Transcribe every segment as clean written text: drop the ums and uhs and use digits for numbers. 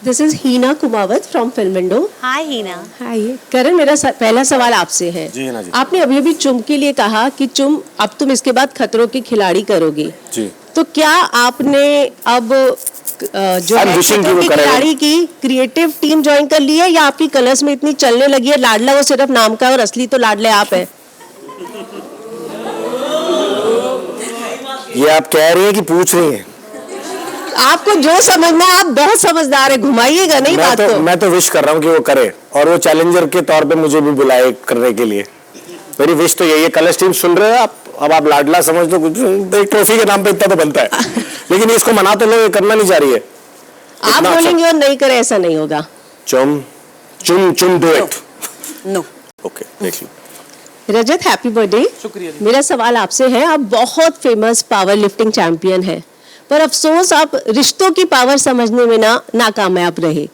This is Heena Kumawat from Film Window. Hi Heena. Hi Karan, मेरा पहला सवाल आपसे है। जी हिना जी। आपने अभी अभी चुम के लिए कहा कि चुम अब तुम इसके बाद खतरों की खिलाड़ी करोगी। जी। तो क्या आपने अब जो है wishing खतरों कि वो की करें। खिलाड़ी की क्रिएटिव टीम ज्वाइन कर ली है, या आपकी कलर्स में इतनी चलने लगी है लाडला वो सिर्फ नाम का और असली तो लाडले आप है? ये आप कह रही हैं कि पूछ रही हैं? आपको जो समझना है, आप बहुत समझदार है, घुमाइएगा नहीं बात को। मैं तो विश कर रहा हूँ कि वो करे, और वो चैलेंजर के तौर पे मुझे भी बुलाए करने के लिए। मेरी विश तो यही है। कलर्स टीम सुन रहे हो आप? अब आप लाडला समझ दो, कुछ एक ट्रॉफी के नाम पे इतना तो बनता है, लेकिन इसको मना तो लो, ये करना नहीं चाह रही है। आप बोलेंगे और नहीं करे, ऐसा नहीं होगा। चुम चुम चुम डू इट। नो। ओके, देख लो। रजत, हैप्पी बर्थडे। शुक्रिया। मेरा सवाल आपसे है, आप बहुत फेमस पावर लिफ्टिंग चैंपियन हैं, पर अफसोस आप रिश्तों की पावर समझने में नाकामयाब रहे।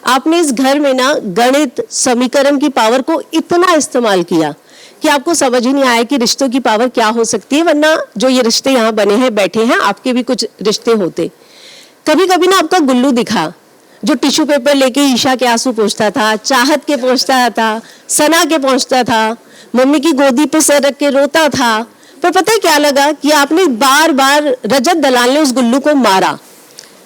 आपने इस घर में गणित समीकरण की पावर को इतना इस्तेमाल किया कि आपको समझ ही नहीं आया कि रिश्तों की पावर क्या हो सकती है, वरना जो ये रिश्ते यहाँ बने हैं, बैठे हैं, आपके भी कुछ रिश्ते होते। कभी कभी आपका गुल्लू दिखा जो टिश्यू पेपर लेके ईशा के आंसू पोंछता था, चाहत के पोंछता था, सना के पोंछता था, मम्मी की गोदी पे सर रख के रोता था। पर पता है क्या लगा कि आपने बार बार रजत दलाल ने उस गुल्लू को मारा।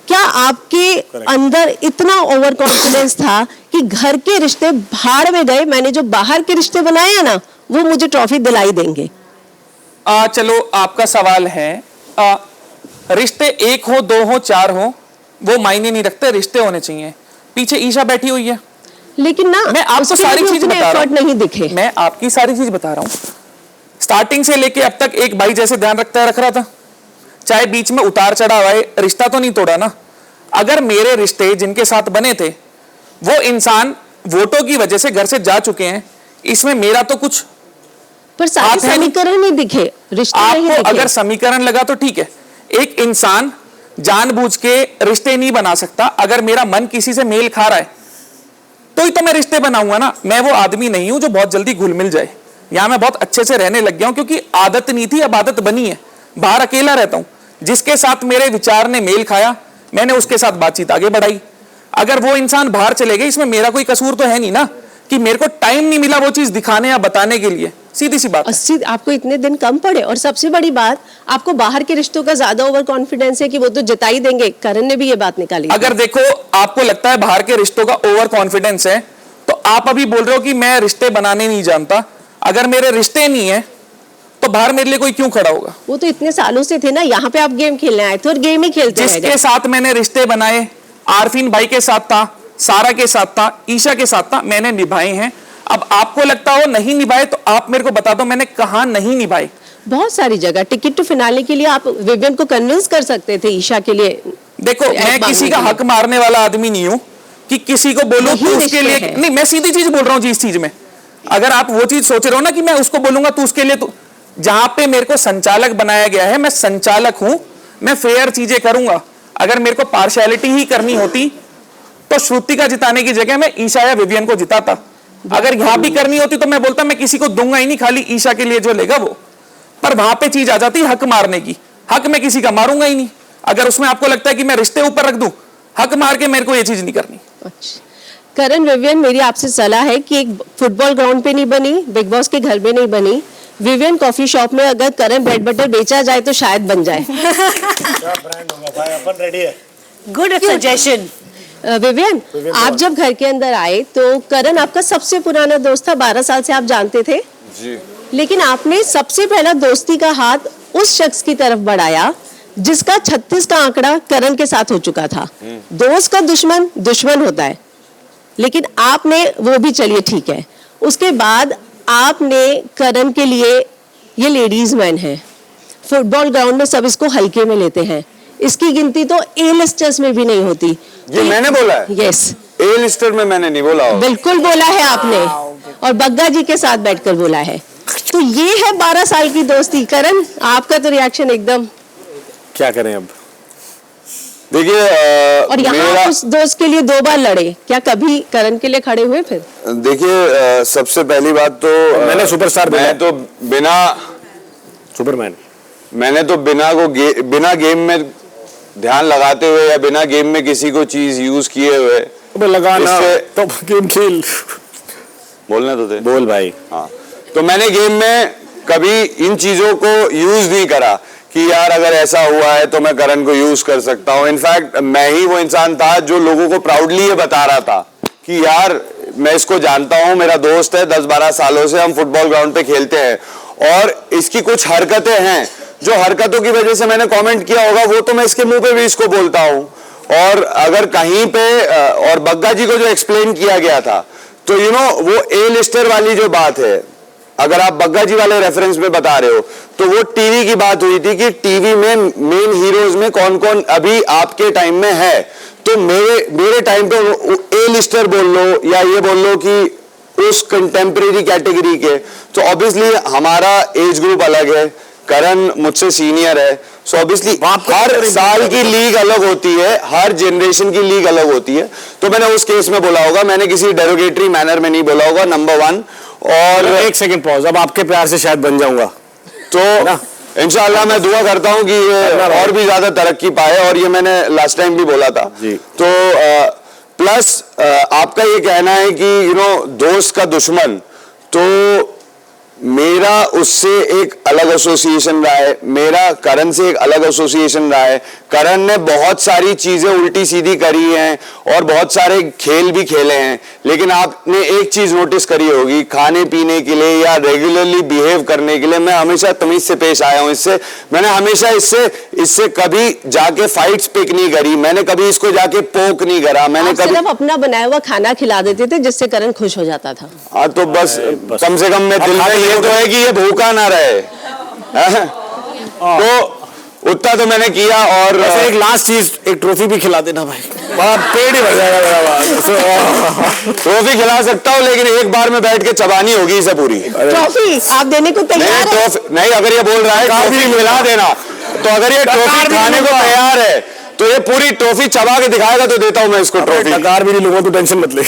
क्या आपके अंदर इतना ओवर कॉन्फिडेंस था कि घर के रिश्ते भाड़ में गए, मैंने जो बाहर के रिश्ते बनाए हैं ना, वो मुझे ट्रॉफी दिलाई देंगे? चलो, आपका सवाल है, रिश्ते एक हो, दो हो, चार हो, वो मायने नहीं रखते, रिश्ते होने चाहिए। पीछे ईशा बैठी हुई है, लेकिन मैं आपको सारी चीज बता रहा हूं। नहीं दिखे। मैं आपकी सारी चीज बता रहा हूं। स्टार्टिंग से लेके अब तक एक भाई जैसे ध्यान रख रहा था, चाहे बीच में उतार चढ़ाव आए, रिश्ता तो नहीं तोड़ा ना। अगर मेरे रिश्ते जिनके साथ बने थे वो इंसान वोटों की वजह से घर से जा चुके हैं, इसमें मेरा तो कुछ पर सारे समीकरण नहीं दिखे, रिश्ते नहीं आपको दिखे। अगर समीकरण लगा तो ठीक है। एक इंसान जानबूझ के रिश्ते नहीं बना सकता। अगर मेरा मन किसी से मेल खा रहा है तो ही तो मैं रिश्ते बनाऊंगा ना। मैं वो आदमी नहीं हूं जो बहुत जल्दी घुल मिल जाए। यहां मैं बहुत अच्छे से रहने लग गया हूं, क्योंकि आदत नहीं थी, अब आदत बनी है। बाहर अकेला रहता हूं, जिसके साथ मेरे विचार ने मेल खाया, मैंने उसके साथ बातचीत आगे बढ़ाई। अगर वो इंसान बाहर चले गए, इसमें मेरा कोई कसूर तो है नहीं ना, कि मेरे को टाइम नहीं मिला वो चीज दिखाने या बताने के लिए। सीधी सी बात है। आपको इतने दिन कम पड़े, और सबसे बड़ी बात, आपको बाहर के रिश्तों का ज्यादा ओवर कॉन्फिडेंस है कि वो तो जिता ही देंगे। करण ने भी ये बात निकाली। अगर देखो आपको लगता है बाहर के रिश्तों का ओवर कॉन्फिडेंस है, तो आप अभी बोल रहे हो कि मैं रिश्ते बनाने नहीं जानता। अगर मेरे रिश्ते नहीं है तो बाहर मेरे लिए कोई क्यों खड़ा होगा? वो तो इतने सालों से थे ना, यहाँ पे आप गेम खेलने आए थे और गेम ही खेलते रह गए। जिसके साथ मैंने रिश्ते बनाए, आरफीन भाई के साथ था, सारा के साथ था, ईशा के साथ था, मैंने निभाए हैं। अब आपको लगता हो नहीं निभाए, तो आप मेरे को बता दो मैंने कहां नहीं निभाए। बहुत सारी जगह टिकट टू फिनाले के लिए आप विवियन को कन्विंस कर सकते थे, ईशा के लिए। देखो, मैं किसी का हक मारने वाला आदमी नहीं हूं कि किसी को बोलूं तो उसके लिए नहीं। मैं सीधी चीज बोल रहा हूं जी। इस चीज में अगर आप वो चीज सोच रहे हो ना कि मैं उसको बोलूंगा तो उसके लिए, तो जहां पे मेरे को संचालक बनाया गया है, मैं संचालक हूं, मैं फेयर चीजें करूंगा। अगर मेरे को पार्शियलिटी ही करनी होती तो श्रुति का जिताने की जगह मैं ईशा या विवियन को जिताता। अगर यहां भी करनी होती तो मैं बोलता मैं किसी को दूंगा ही नहीं, खाली ईशा के लिए जो लेगा वो। पर वहां पे चीज आ जाती हक मारने की। हक मैं किसी का मारूंगा ही नहीं। अगर उसमें आपको लगता है कि मैं रिश्ते ऊपर रख दूं, हक मार के मेरे को ये चीज नहीं करनी। अच्छा करण, विवियन, मेरी आपसे सलाह है कि एक फुटबॉल ग्राउंड पे नहीं बनी, बिग बॉस के घर में नहीं बनी, विवियन कॉफी शॉप में अगर करण ब्रेड बटर बेचा जाए तो शायद बन जाए। ब्रांड होगा भाई, अपन रेडी है। Good suggestion. विवियन, आप जब घर के अंदर आए तो करण आपका सबसे पुराना दोस्त था, 12 साल से आप जानते थे जी। लेकिन आपने सबसे पहला दोस्ती का हाथ उस शख्स की तरफ बढ़ाया जिसका 36 का आंकड़ा करण के साथ हो चुका था। दोस्त का दुश्मन दुश्मन होता है, लेकिन आपने वो भी, चलिए ठीक है। उसके बाद आपने करण के लिए, ये लेडीज मैन है, फुटबॉल ग्राउंड में सब इसको हल्के में लेते हैं, इसकी गिनती तो ए लिस्टर्स में भी नहीं होती। ये मैंने बोला है? यस। ए लिस्टर में मैंने नहीं बोला हो। बिल्कुल बोला है आपने, और बग्गा जी के साथ बैठकर बोला है। तो ये है 12 साल की दोस्ती। करण, आपका तो रिएक्शन एकदम। क्या करें अब? देखिए, और यहाँ उस दोस्त के लिए 2 बार लड़े, क्या कभी करण के लिए खड़े हुए फिर? देखिए, सबसे पहली बात तो मैंने सुपरस्टार मैं तो बिना सुपरमैन मैंने तो बिना गेम में ध्यान लगाते हुए या बिना गेम में किसी को चीज यूज किए हुए अबे लगाना इससे- तो गेम खेल। बोलना तो थे। बोल भाई। हाँ, तो मैंने गेम में कभी इन चीजों को यूज नहीं करा कि यार अगर ऐसा हुआ है तो मैं करण को यूज कर सकता हूँ। इनफैक्ट मैं ही वो इंसान था जो लोगों को प्राउडली ये बता रहा था कि यार मैं इसको जानता हूँ, मेरा दोस्त है, 10-12 सालों से हम फुटबॉल ग्राउंड पे खेलते हैं और इसकी कुछ हरकतें हैं जो हरकतों की वजह से मैंने कमेंट किया होगा, वो तो मैं इसके मुंह पे भी इसको बोलता हूँ। और अगर कहीं पे और बग्गा जी को जो एक्सप्लेन किया गया था, तो यू नो वो ए लिस्टर वाली जो बात है, अगर आप बग्गा जी वाले रेफरेंस में बता रहे हो, तो वो टीवी की बात हुई थी कि टीवी में मेन हीरोज में कौन कौन अभी आपके टाइम में है। तो मेरे टाइम पे ए लिस्टर बोल लो या ये बोल लो कि उस कंटेम्प्रेरी कैटेगरी के, तो ऑब्वियसली हमारा एज ग्रुप अलग है, करण मुझसे सीनियर है, सो ऑब्वियसली हर साल की लीग अलग होती है, हर जनरेशन की लीग अलग होती है। तो मैंने उस केस में बोला होगा, मैंने किसी डेरोगेटरी मैनर में नहीं बोला होगा, नंबर 1। और एक सेकंड पॉज, अब आपके प्यार से शायद बन जाऊंगा तो इंशाल्लाह मैं दुआ करता हूं कि ये और भी ज्यादा तरक्की पाए, और ये मैंने लास्ट टाइम भी बोला था जी। तो प्लस आपका ये कहना है कि यू नो दोस्त का दुश्मन, तो मेरा उससे एक अलग एसोसिएशन रहा है, मेरा करण से एक अलग एसोसिएशन रहा है। करण ने बहुत सारी चीजें उल्टी सीधी करी हैं और बहुत सारे खेल भी खेले हैं, लेकिन आपने एक चीज नोटिस करी होगी, खाने पीने के लिए या रेगुलरली बिहेव करने के लिए मैं हमेशा तमीज से पेश आया हूं। इससे मैंने हमेशा इससे कभी जाके फाइट्स पिक नहीं करी, मैंने कभी इसको जाके पोक नहीं करा, मैंने आप कभी सिर्फ अपना बनाया हुआ खाना खिला देते थे जिससे करण खुश हो जाता था। हाँ, तो बस कम से कम मैं दिल में ये तो है कि ये भूखा ना रहे। तो उतना तो मैंने किया। और एक लास्ट चीज, एक ट्रॉफी भी खिला देना भाई, बड़ा पेट ही भर जाएगा मेरा। ट्रॉफी खिला सकता हूँ, लेकिन एक बार में बैठ के चबानी होगी इसे पूरी। ट्रॉफी आप देने को तैयार नहीं, हैं? ट्रॉफी नहीं, अगर ये बोल रहा है ट्रॉफी खिला देना, तो अगर ये ट्रॉफी खाने को तैयार है तो ये पूरी ट्रॉफी चबा के दिखाएगा तो देता हूँ मैं इसको ट्रॉफी। टकार भी नहीं लूंगा, तो टेंशन मत ले।